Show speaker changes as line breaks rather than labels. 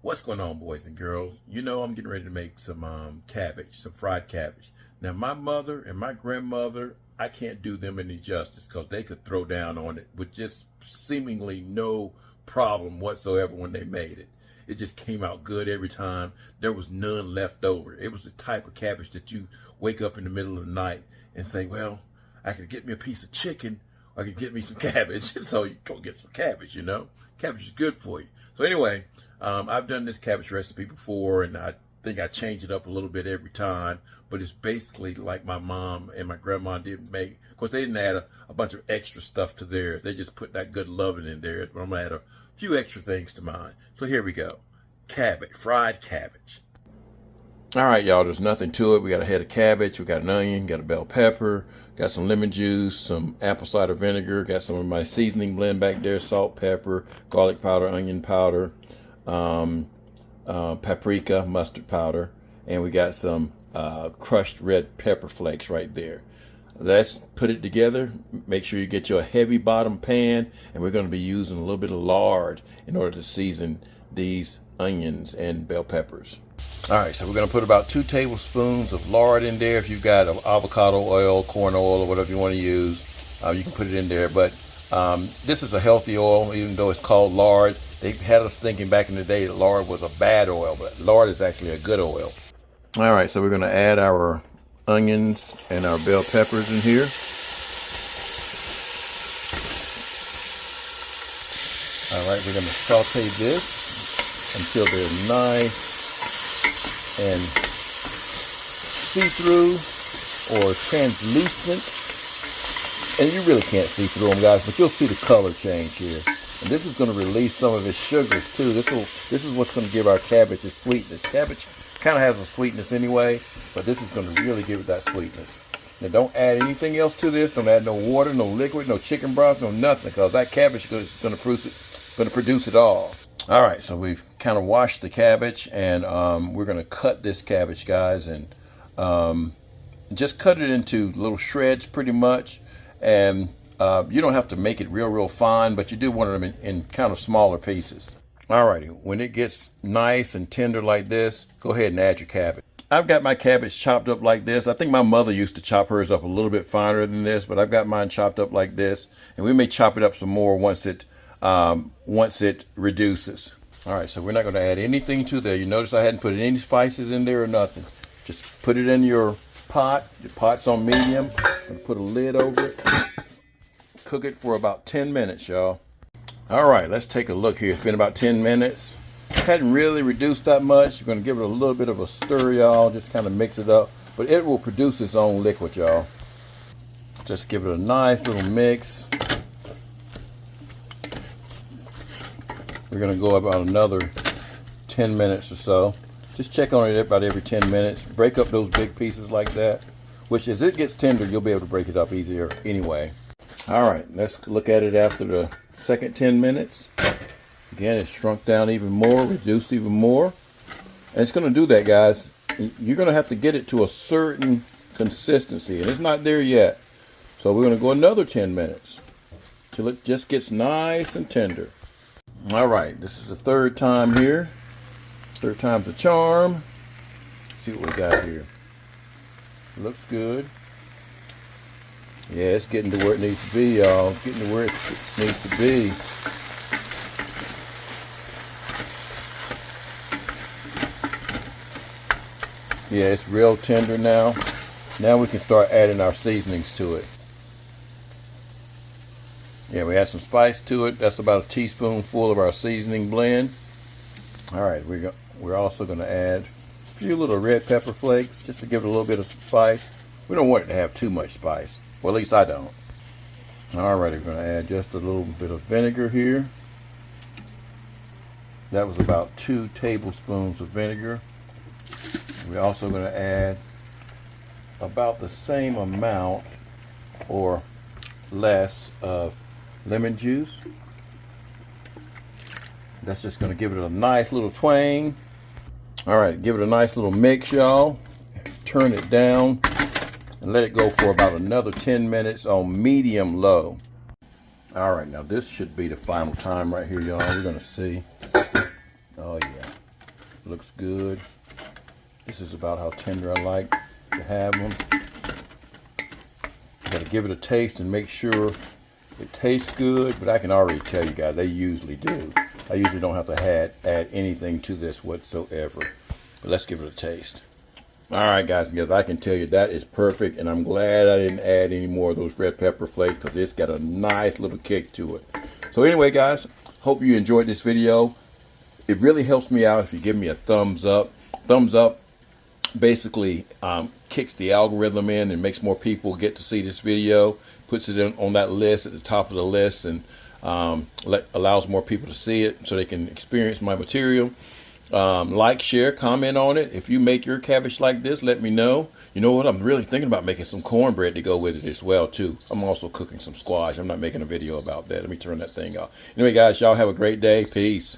What's going on, boys and girls? You know I'm getting ready to make some cabbage, some fried cabbage. Now my mother and my grandmother, I can't do them any justice because they could throw down on it with just seemingly no problem whatsoever when they made it. It just came out good every time. There was none left over. It was the type of cabbage that you wake up in the middle of the night and say, well, I could get me a piece of chicken or I could get me some cabbage. So you go get some cabbage, you know. Cabbage is good for you. So anyway, I've done this cabbage recipe before, and I think I change it up a little bit every time, but it's basically like my mom and my grandma didn't make. Of course, they didn't add a bunch of extra stuff to theirs. They just put that good loving in there, but I'm gonna add a few extra things to mine. So here we go. Cabbage, fried cabbage. All right, y'all, there's nothing to it. We got a head of cabbage, we got an onion, got a bell pepper, got some lemon juice, some apple cider vinegar, got some of my seasoning blend back there, salt, pepper, garlic powder, onion powder, paprika, mustard powder, and we got some crushed red pepper flakes right there. Let's put it together. Make sure you get your heavy bottom pan, and we're going to be using a little bit of lard in order to season these onions and bell peppers. All right, so we're going to put about 2 tablespoons of lard in there. If you've got avocado oil, corn oil, or whatever you want to use, you can put it in there. But this is a healthy oil, even though it's called lard. They had us thinking back in the day that lard was a bad oil, but lard is actually a good oil. All right, so we're going to add our onions and our bell peppers in here. All right, we're going to saute this until they're nice and see-through or translucent. And you really can't see through them, guys, but you'll see the color change here. And this is going to release some of its sugars too. This is what's going to give our cabbage its sweetness. Cabbage kind of has a sweetness anyway, but this is going to really give it that sweetness. Now don't add anything else to this. Don't add no water, no liquid, no chicken broth, no nothing, because that cabbage is going to produce it all. All right, so we've kind of washed the cabbage, and we're going to cut this cabbage, guys, and just cut it into little shreds pretty much. And you don't have to make it real fine, but you do want them in kind of smaller pieces. Alrighty, when it gets nice and tender like this, go ahead and add your cabbage. I've got my cabbage chopped up like this. I think my mother used to chop hers up a little bit finer than this, but I've got mine chopped up like this, and we may chop it up some more once it reduces. Alright, so we're not going to add anything to there. You notice I hadn't put any spices in there or nothing. Just put it in your pot. Your pot's on medium. I'm going to put a lid over it. Cook it for about 10 minutes, y'all. All right, let's take a look here. It's been about 10 minutes. Hadn't really reduced that much. You're going to give it a little bit of a stir, y'all. Just kind of mix it up. But it will produce its own liquid, y'all. Just give it a nice little mix. We're going to go about another 10 minutes or so. Just check on it about every 10 minutes. Break up those big pieces like that, which as it gets tender, you'll be able to break it up easier anyway. All right, let's look at it after the second 10 minutes. Again, it's shrunk down even more, reduced even more. And it's going to do that, guys. You're going to have to get it to a certain consistency, and it's not there yet. So we're going to go another 10 minutes till it just gets nice and tender. All right, this is the third time here. Third time's a charm. Let's see what we got here. Looks good. Yeah, it's getting to where it needs to be, y'all. It's getting to where it needs to be. Yeah, it's real tender now. Now we can start adding our seasonings to it. Yeah, we add some spice to it. That's about a teaspoonful of our seasoning blend. All right, we're also going to add a few little red pepper flakes just to give it a little bit of spice. We don't want it to have too much spice. Well, at least I don't. Alright, we're going to add just a little bit of vinegar here. That was about 2 tablespoons of vinegar. We're also going to add about the same amount or less of lemon juice. That's just going to give it a nice little twang. Alright, give it a nice little mix, y'all. Turn it down and let it go for about another 10 minutes on medium low. All right, now this should be the final time right here, y'all. We're gonna see. Oh yeah, Looks good. This is about how tender I like to have them. Got to give it a taste and make sure it tastes good, but I can already tell you guys, they usually do. I usually don't have to add anything to this whatsoever. But let's give it a taste. All right, guys, I can tell you that is perfect, and I'm glad I didn't add any more of those red pepper flakes because it's got a nice little kick to it. So anyway, guys, hope you enjoyed this video. It really helps me out if you give me a thumbs up. Thumbs up basically kicks the algorithm in and makes more people get to see this video, puts it on that list at the top of the list, and allows more people to see it so they can experience my material. Like, share, comment on it. If you make your cabbage like this, let me know. You know what? I'm really thinking about making some cornbread to go with it as well, too. I'm also cooking some squash. I'm not making a video about that. Let me turn that thing off. Anyway, guys, y'all have a great day. Peace.